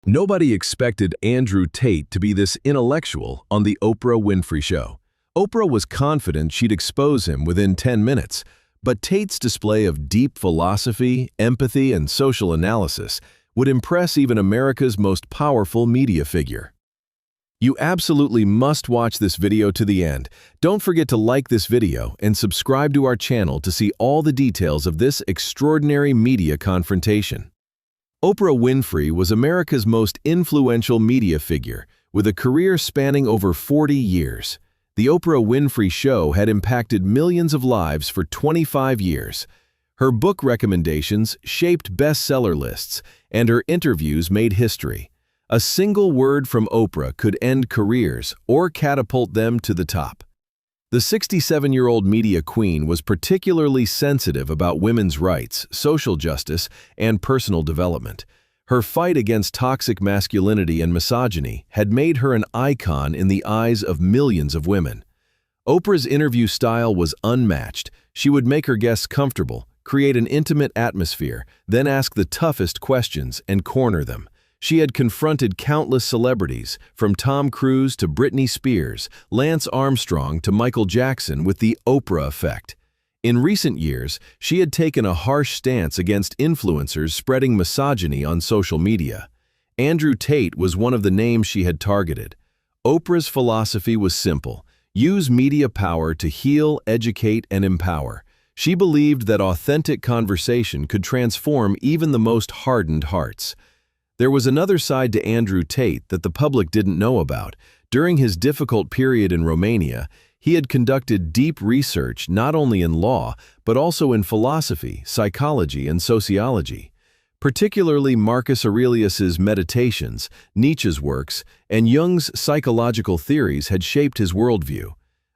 Nobody expected Andrew Tate to be this intellectual on the Oprah Winfrey Show. Oprah was confident she'd expose him within 10 minutes, but Tate's display of deep philosophy, empathy, and social analysis would impress even America's most powerful media figure. You absolutely must watch this video to the end. Don't forget to like this video and subscribe to our channel to see all the details of this extraordinary media confrontation. Oprah Winfrey was America's most influential media figure, with a career spanning over 40 years. The Oprah Winfrey Show had impacted millions of lives for 25 years. Her book recommendations shaped bestseller lists, and her interviews made history. A single word from Oprah could end careers or catapult them to the top. The 67-year-old media queen was particularly sensitive about women's rights, social justice, and personal development. Her fight against toxic masculinity and misogyny had made her an icon in the eyes of millions of women. Oprah's interview style was unmatched. She would make her guests comfortable, create an intimate atmosphere, then ask the toughest questions and corner them. She had confronted countless celebrities, from Tom Cruise to Britney Spears, Lance Armstrong to Michael Jackson, with the Oprah effect. In recent years, she had taken a harsh stance against influencers spreading misogyny on social media. Andrew Tate was one of the names she had targeted. Oprah's philosophy was simple: use media power to heal, educate, and empower. She believed that authentic conversation could transform even the most hardened hearts. There was another side to Andrew Tate that the public didn't know about. During his difficult period in Romania, he had conducted deep research not only in law, but also in philosophy, psychology, and sociology. Particularly Marcus Aurelius's Meditations, Nietzsche's works, and Jung's psychological theories had shaped his worldview.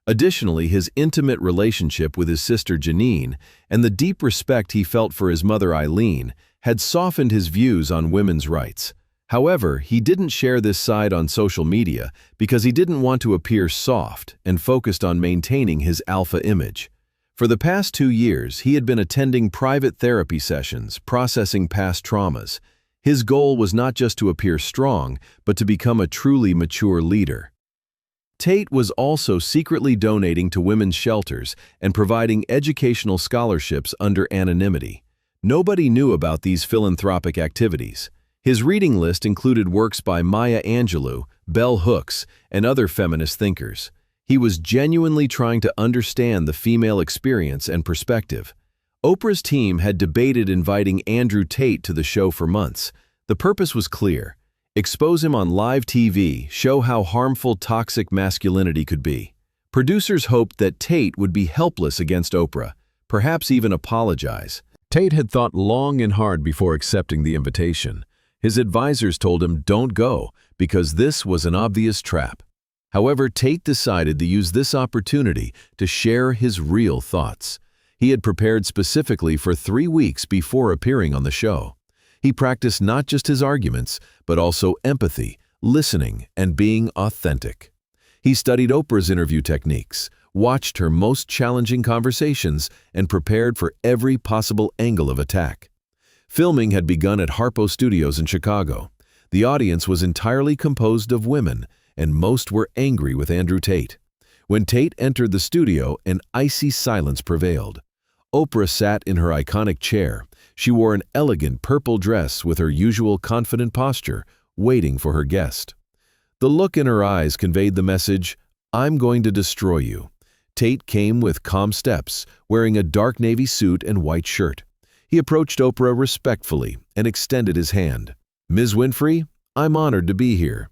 Additionally, his intimate relationship with his sister Janine and the deep respect he felt for his mother Eileen had softened his views on women's rights. However, he didn't share this side on social media because he didn't want to appear soft and focused on maintaining his alpha image. For the past 2 years, he had been attending private therapy sessions, processing past traumas. His goal was not just to appear strong, but to become a truly mature leader. Tate was also secretly donating to women's shelters and providing educational scholarships under anonymity. Nobody knew about these philanthropic activities. His reading list included works by Maya Angelou, Bell Hooks, and other feminist thinkers. He was genuinely trying to understand the female experience and perspective. Oprah's team had debated inviting Andrew Tate to the show for months. The purpose was clear: expose him on live TV, show how harmful toxic masculinity could be. Producers hoped that Tate would be helpless against Oprah, perhaps even apologize. Tate had thought long and hard before accepting the invitation. His advisors told him don't go because this was an obvious trap. However, Tate decided to use this opportunity to share his real thoughts. He had prepared specifically for 3 weeks before appearing on the show. He practiced not just his arguments, but also empathy, listening, and being authentic. He studied Oprah's interview techniques, watched her most challenging conversations, and prepared for every possible angle of attack. Filming had begun at Harpo Studios in Chicago. The audience was entirely composed of women, and most were angry with Andrew Tate. When Tate entered the studio, an icy silence prevailed. Oprah sat in her iconic chair. She wore an elegant purple dress with her usual confident posture, waiting for her guest. The look in her eyes conveyed the message, "I'm going to destroy you." Tate came with calm steps, wearing a dark navy suit and white shirt. He approached Oprah respectfully and extended his hand. "Ms. Winfrey, I'm honored to be here."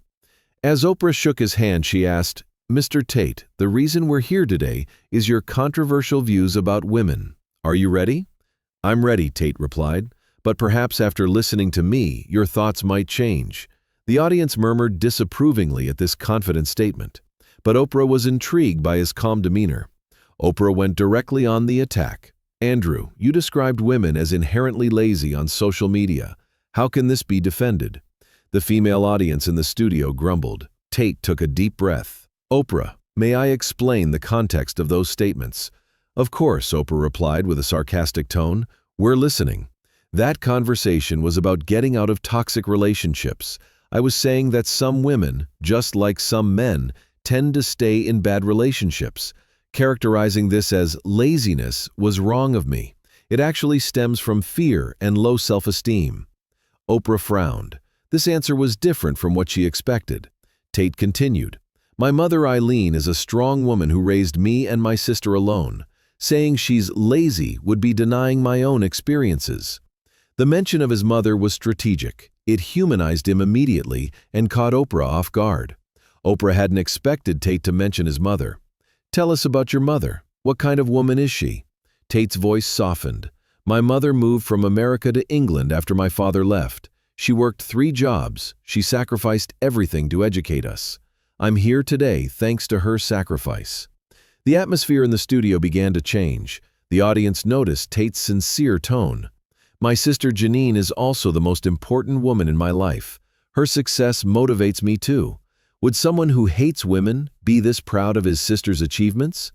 As Oprah shook his hand, she asked, "Mr. Tate, the reason we're here today is your controversial views about women. Are you ready?" "I'm ready," Tate replied, "but perhaps after listening to me, your thoughts might change." The audience murmured disapprovingly at this confident statement, but Oprah was intrigued by his calm demeanor. Oprah went directly on the attack. "Andrew, you described women as inherently lazy on social media. How can this be defended?" The female audience in the studio grumbled. Tate took a deep breath. "Oprah, may I explain the context of those statements?" "Of course," Oprah replied with a sarcastic tone. "We're listening." That conversation was about getting out of toxic relationships. I was saying that some women, just like some men, tend to stay in bad relationships. Characterizing this as laziness was wrong of me. It actually stems from fear and low self-esteem. Oprah frowned. This answer was different from what she expected. Tate continued, "My mother Eileen is a strong woman who raised me and my sister alone. Saying she's lazy would be denying my own experiences." The mention of his mother was strategic. It humanized him immediately and caught Oprah off guard. Oprah hadn't expected Tate to mention his mother. "Tell us about your mother. What kind of woman is she?" Tate's voice softened. "My mother moved from America to England after my father left. She worked 3 jobs. She sacrificed everything to educate us. I'm here today thanks to her sacrifice." The atmosphere in the studio began to change. The audience noticed Tate's sincere tone. "My sister Janine is also the most important woman in my life. Her success motivates me too. Would someone who hates women be this proud of his sister's achievements?"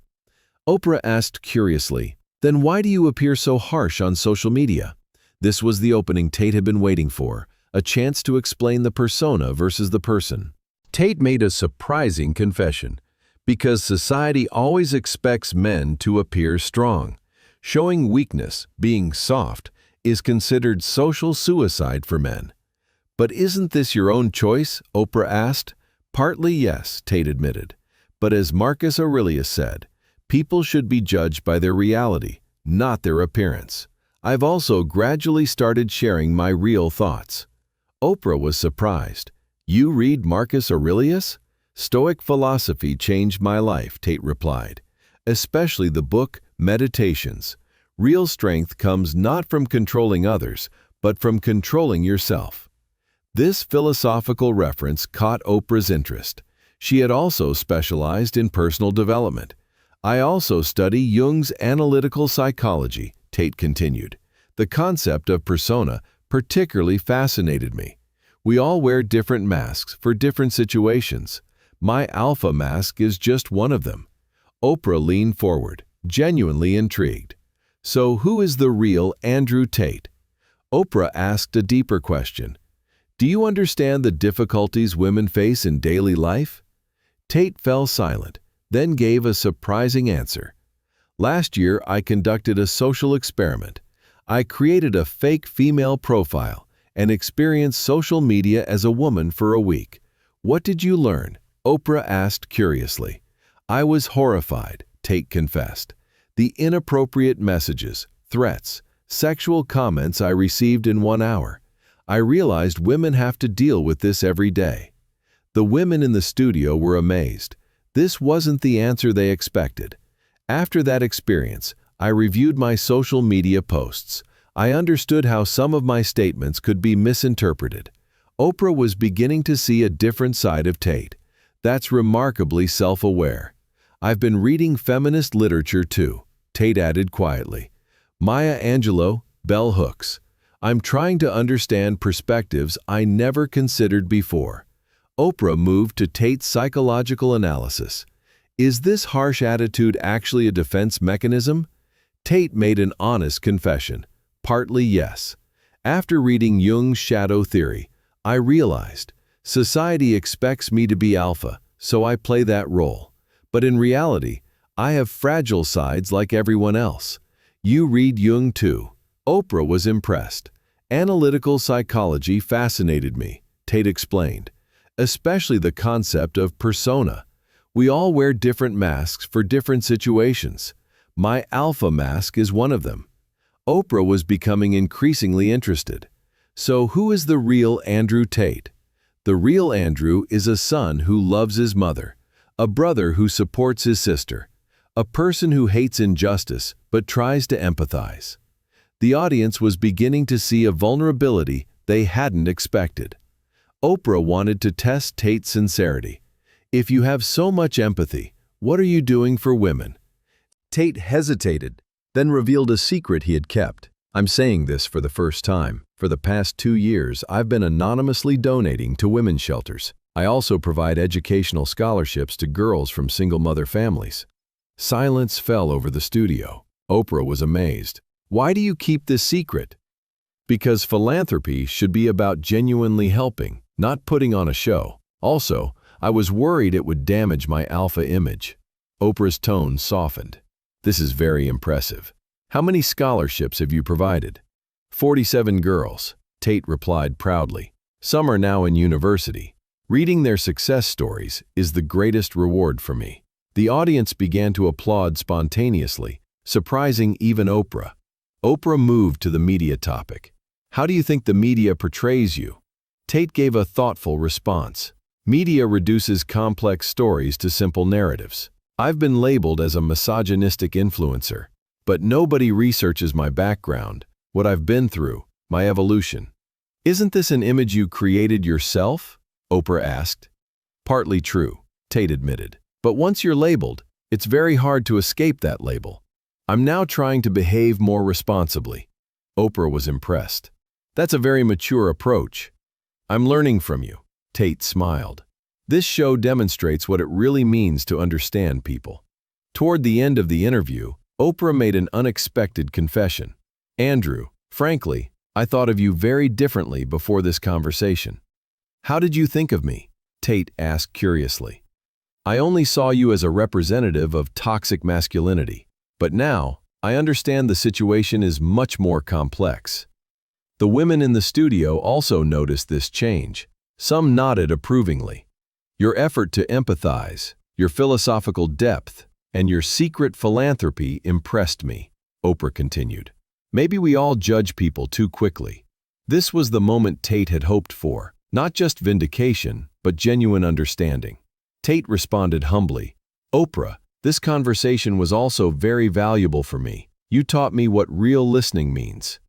Oprah asked curiously, "Then why do you appear so harsh on social media?" This was the opening Tate had been waiting for, a chance to explain the persona versus the person. Tate made a surprising confession. Because society always expects men to appear strong. Showing weakness, being soft, is considered social suicide for men. "But isn't this your own choice?" Oprah asked. "Partly yes," Tate admitted. "But as Marcus Aurelius said, people should be judged by their reality, not their appearance. I've also gradually started sharing my real thoughts." Oprah was surprised. "You read Marcus Aurelius?" "Stoic philosophy changed my life," Tate replied. "Especially the book Meditations. Real strength comes not from controlling others, but from controlling yourself." This philosophical reference caught Oprah's interest. She had also specialized in personal development. "I also study Jung's analytical psychology," Tate continued. "The concept of persona particularly fascinated me. We all wear different masks for different situations. My alpha mask is just one of them." Oprah leaned forward, genuinely intrigued. "So who is the real Andrew Tate?" Oprah asked a deeper question. "Do you understand the difficulties women face in daily life?" Tate fell silent, then gave a surprising answer. "Last year, I conducted a social experiment. I created a fake female profile and experienced social media as a woman for a week. What did you learn?" Oprah asked curiously. "I was horrified," Tate confessed. "The inappropriate messages, threats, sexual comments I received in 1 hour. I realized women have to deal with this every day." The women in the studio were amazed. This wasn't the answer they expected. "After that experience, I reviewed my social media posts. I understood how some of my statements could be misinterpreted." Oprah was beginning to see a different side of Tate. "That's remarkably self-aware." "I've been reading feminist literature too," Tate added quietly. "Maya Angelou, bell hooks. I'm trying to understand perspectives I never considered before." Oprah moved to Tate's psychological analysis. "Is this harsh attitude actually a defense mechanism?" Tate made an honest confession. "Partly yes. After reading Jung's shadow theory, I realized society expects me to be alpha, so I play that role. But in reality, I have fragile sides like everyone else. You read Jung too." Oprah was impressed. "Analytical psychology fascinated me," Tate explained. "Especially the concept of persona. We all wear different masks for different situations. My alpha mask is one of them." Oprah was becoming increasingly interested. "So who is the real Andrew Tate?" "The real Andrew is a son who loves his mother, a brother who supports his sister, a person who hates injustice but tries to empathize." The audience was beginning to see a vulnerability they hadn't expected. Oprah wanted to test Tate's sincerity. "If you have so much empathy, what are you doing for women?" Tate hesitated, then revealed a secret he had kept. "I'm saying this for the first time. For the past 2 years, I've been anonymously donating to women's shelters. I also provide educational scholarships to girls from single-mother families." Silence fell over the studio. Oprah was amazed. "Why do you keep this secret?" "Because philanthropy should be about genuinely helping, not putting on a show. Also, I was worried it would damage my alpha image. Oprah's tone softened. This is very impressive. How many scholarships have you provided? 47 girls, Tate replied proudly. Some are now in university. Reading their success stories is the greatest reward for me. The audience began to applaud spontaneously, surprising even Oprah. Oprah moved to the media topic. How do you think the media portrays you? Tate gave a thoughtful response. Media reduces complex stories to simple narratives. I've been labeled as a misogynistic influencer, but nobody researches my background, what I've been through, my evolution. Isn't this an image you created yourself? Oprah asked. Partly true, Tate admitted. But once you're labeled, it's very hard to escape that label. I'm now trying to behave more responsibly. Oprah was impressed. That's a very mature approach. I'm learning from you. Tate smiled. This show demonstrates what it really means to understand people. Toward the end of the interview, Oprah made an unexpected confession. Andrew, frankly, I thought of you very differently before this conversation. How did you think of me? Tate asked curiously. I only saw you as a representative of toxic masculinity, but now I understand the situation is much more complex. The women in the studio also noticed this change. Some nodded approvingly. Your effort to empathize, your philosophical depth, and your secret philanthropy impressed me, Oprah continued. Maybe we all judge people too quickly. This was the moment Tate had hoped for, not just vindication, but genuine understanding. Tate responded humbly, Oprah, this conversation was also very valuable for me. You taught me what real listening means.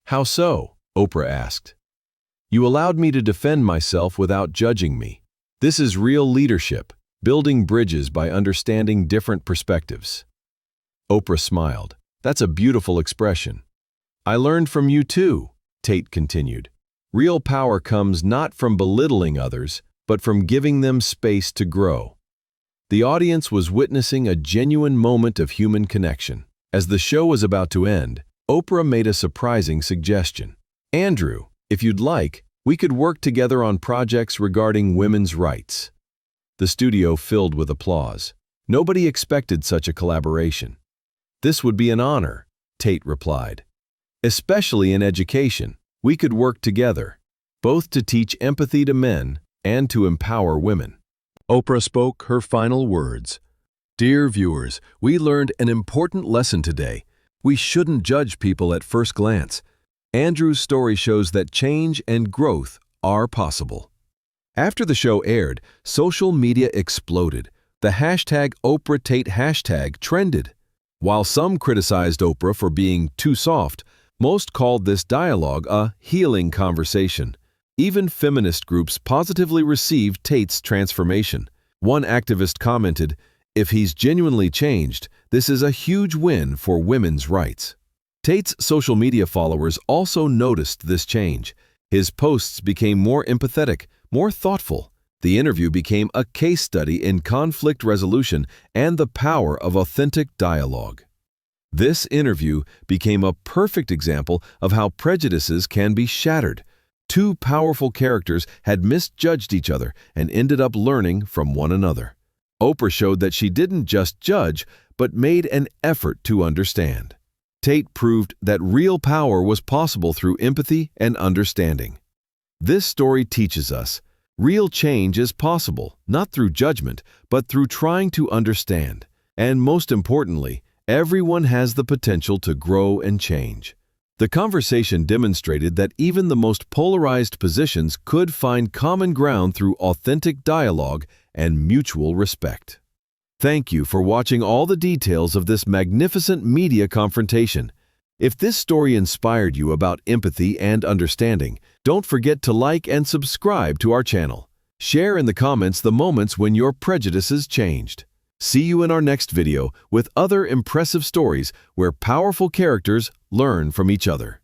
How so? Oprah asked. You allowed me to defend myself without judging me. This is real leadership, building bridges by understanding different perspectives. Oprah smiled. That's a beautiful expression. I learned from you too, Tate continued. Real power comes not from belittling others, but from giving them space to grow. The audience was witnessing a genuine moment of human connection. As the show was about to end, Oprah made a surprising suggestion. Andrew, if you'd like, we could work together on projects regarding women's rights. The studio filled with applause. Nobody expected such a collaboration. This would be an honor, Tate replied. Especially in education, we could work together, both to teach empathy to men and to empower women. Oprah spoke her final words. Dear viewers, we learned an important lesson today. We shouldn't judge people at first glance. Andrew's story shows that change and growth are possible. After the show aired, social media exploded. The hashtag #OprahTate hashtag trended. While some criticized Oprah for being too soft, most called this dialogue a healing conversation. Even feminist groups positively received Tate's transformation. One activist commented, "If he's genuinely changed, this is a huge win for women's rights." Tate's social media followers also noticed this change. His posts became more empathetic, more thoughtful. The interview became a case study in conflict resolution and the power of authentic dialogue. This interview became a perfect example of how prejudices can be shattered. Two powerful characters had misjudged each other and ended up learning from one another. Oprah showed that she didn't just judge, but made an effort to understand. Tate proved that real power was possible through empathy and understanding. This story teaches us, real change is possible, not through judgment, but through trying to understand. And most importantly, everyone has the potential to grow and change. The conversation demonstrated that even the most polarized positions could find common ground through authentic dialogue and mutual respect. Thank you for watching all the details of this magnificent media confrontation. If this story inspired you about empathy and understanding, don't forget to like and subscribe to our channel. Share in the comments the moments when your prejudices changed. See you in our next video with other impressive stories where powerful characters learn from each other.